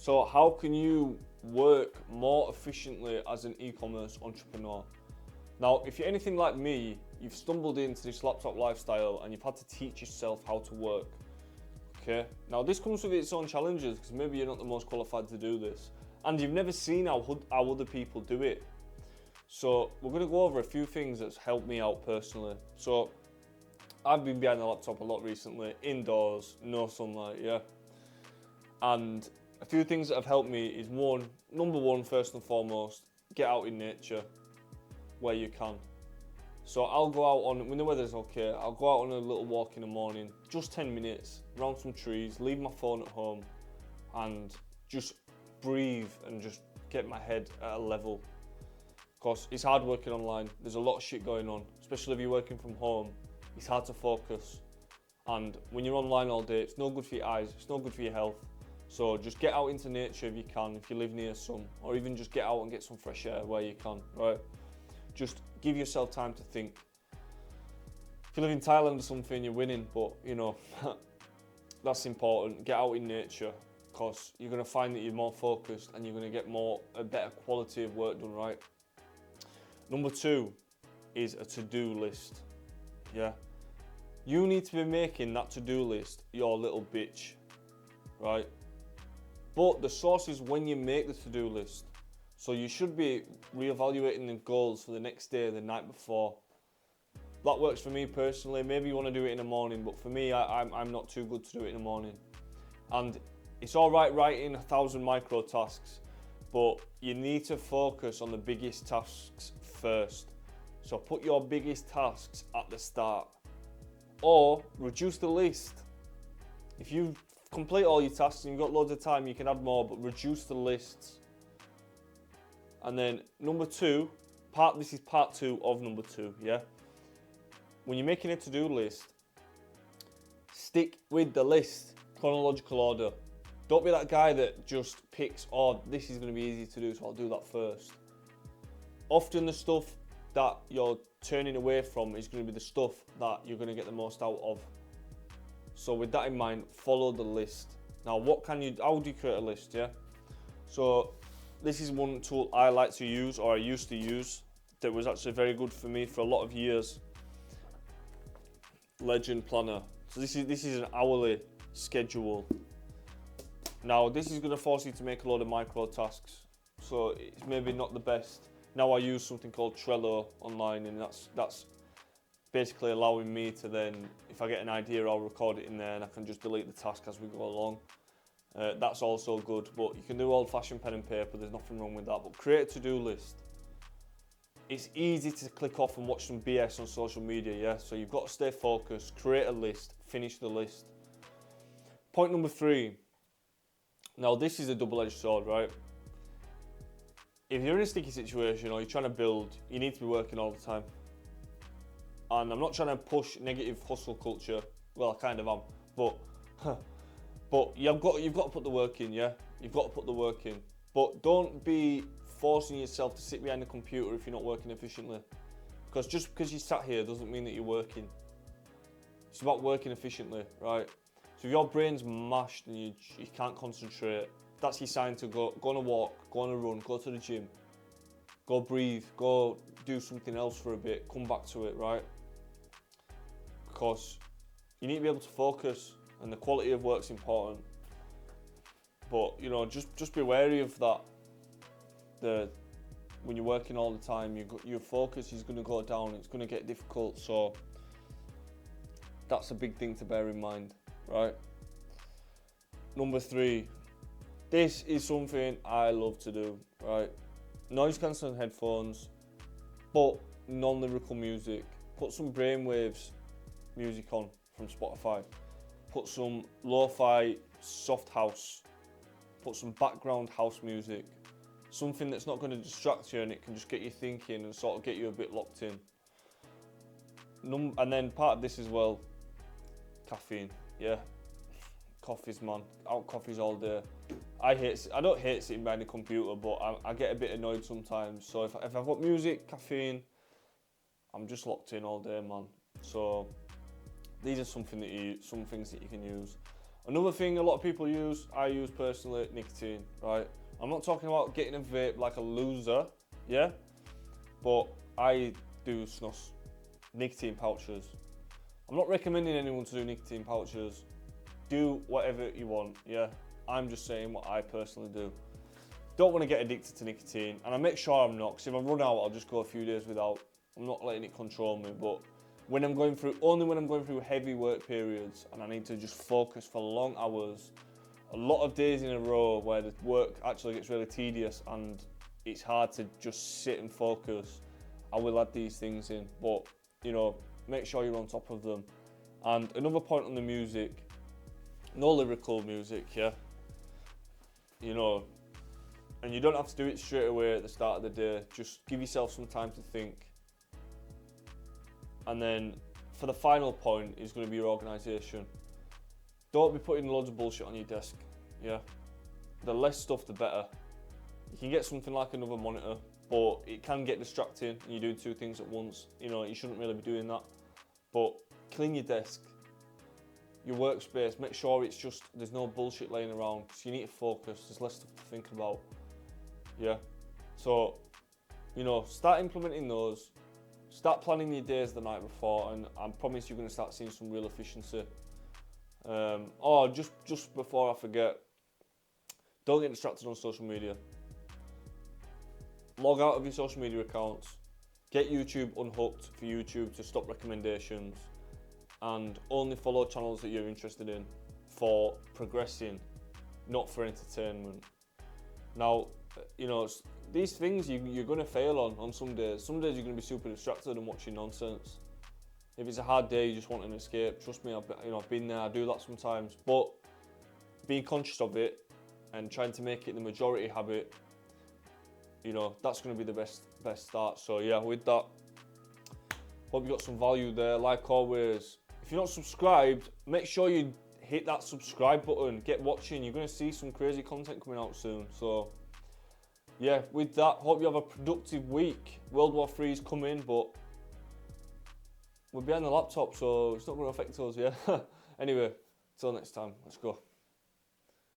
So how can you work more efficiently as an e-commerce entrepreneur? Now, if you're anything like me, you've stumbled into this laptop lifestyle and you've had to teach yourself how to work. Okay. Now this comes with its own challenges because maybe you're not the most qualified to do this and you've never seen how other people do it. So we're going to go over a few things that's helped me out personally. So I've been behind the laptop a lot recently, indoors, no sunlight, yeah. And a few things that have helped me is number one, first and foremost, get out in nature where you can. So I'll go out when the weather's okay, I'll go out on a little walk in the morning, just 10 minutes, around some trees, leave my phone at home and just breathe and just get my head at a level. Because it's hard working online, there's a lot of shit going on, especially if you're working from home, it's hard to focus. And when you're online all day, it's no good for your eyes, it's no good for your health. So just get out into nature if you can, if you live near some, or even just get out and get some fresh air where you can, right? Just give yourself time to think. If you live in Thailand or something, you're winning, but you know, that's important. Get out in nature because you're going to find that you're more focused and you're going to get a better quality of work done, right? Number two is a to-do list, yeah? You need to be making that to-do list your little bitch, right? But the source is when you make the to-do list. So you should be reevaluating the goals for the next day, the night before. That works for me personally. Maybe you want to do it in the morning, but for me, I'm not too good to do it in the morning. And it's all right writing 1,000 micro tasks, but you need to focus on the biggest tasks first. So put your biggest tasks at the start, or reduce the list. If you complete all your tasks and you've got loads of time, you can add more, but reduce the lists. And then number two, this is part two of number two, yeah? When you're making a to-do list, stick with the list, chronological order. Don't be that guy that just picks, oh, this is going to be easy to do, so I'll do that first. Often the stuff that you're turning away from is going to be the stuff that you're going to get the most out of. So with that in mind, follow the list. Now, how do you create a list, yeah? So this is one tool I like to use, or I used to use, that was actually very good for me for a lot of years. Legend Planner. So this is an hourly schedule. Now this is going to force you to make a lot of micro tasks, so it's maybe not the best. Now I use something called Trello online, and that's basically allowing me to then, if I get an idea, I'll record it in there and I can just delete the task as we go along. That's also good, but you can do old-fashioned pen and paper, there's nothing wrong with that. But create a to-do list. It's easy to click off and watch some BS on social media, yeah? So you've got to stay focused, create a list, finish the list. Point number three. Now this is a double-edged sword, right? If you're in a sticky situation or you're trying to build, you need to be working all the time. And I'm not trying to push negative hustle culture. Well, I kind of am, but you've got to put the work in, yeah? You've got to put the work in. But don't be forcing yourself to sit behind a computer if you're not working efficiently. Because just because you sat here doesn't mean that you're working. It's about working efficiently, right? So if your brain's mashed and you can't concentrate, that's your sign to go on a walk, go on a run, go to the gym, go breathe, go do something else for a bit, come back to it, right? Because you need to be able to focus, and the quality of work's important. But you know, just be wary of that. When you're working all the time, your focus is going to go down. It's going to get difficult. So that's a big thing to bear in mind, right? Number three, this is something I love to do, right? Noise cancelling headphones, but non-lyrical music. Put some brainwaves music on from Spotify. Put some lo-fi soft house. Put some background house music. Something that's not going to distract you and it can just get you thinking and sort of get you a bit locked in. And then part of this as well, caffeine, yeah. Coffees, man, out coffees all day. I don't hate sitting behind a computer, but I get a bit annoyed sometimes. So if I've got music, caffeine, I'm just locked in all day, man. So these are some things that you can use. Another thing a lot of people use, I use personally, nicotine, right? I'm not talking about getting a vape like a loser, yeah? But I do snus, nicotine pouches. I'm not recommending anyone to do nicotine pouches. Do whatever you want, yeah? I'm just saying what I personally do. Don't want to get addicted to nicotine, and I make sure I'm not, because if I run out, I'll just go a few days without. I'm not letting it control me, but only when I'm going through heavy work periods and I need to just focus for long hours, a lot of days in a row where the work actually gets really tedious and it's hard to just sit and focus, I will add these things in, but you know, make sure you're on top of them. And another point on the music, no lyrical music, yeah? You know, and you don't have to do it straight away at the start of the day, just give yourself some time to think. And then for the final point is going to be your organisation. Don't be putting loads of bullshit on your desk, yeah? The less stuff, the better. You can get something like another monitor, but it can get distracting and you're doing two things at once. You know, you shouldn't really be doing that. But clean your desk, your workspace, make sure there's no bullshit laying around, because you need to focus, there's less stuff to think about, yeah? So, you know, start implementing those. Start planning your days the night before, and I promise you're going to start seeing some real efficiency. Just before I forget, don't get distracted on social media. Log out of your social media accounts. Get YouTube unhooked for YouTube to stop recommendations, and only follow channels that you're interested in for progressing, not for entertainment. Now, you know, these things you're going to fail on some days. Some days you're going to be super distracted and watching nonsense. If it's a hard day, you just want an escape. Trust me, I've been there. I do that sometimes. But being conscious of it and trying to make it the majority habit, you know, that's going to be the best start. So yeah, with that, hope you got some value there. Like always, if you're not subscribed, make sure you hit that subscribe button. Get watching. You're going to see some crazy content coming out soon. So yeah, with that, hope you have a productive week. World War III is coming, but we're behind the laptop, so it's not going to affect us, yeah? Anyway, till next time, let's go.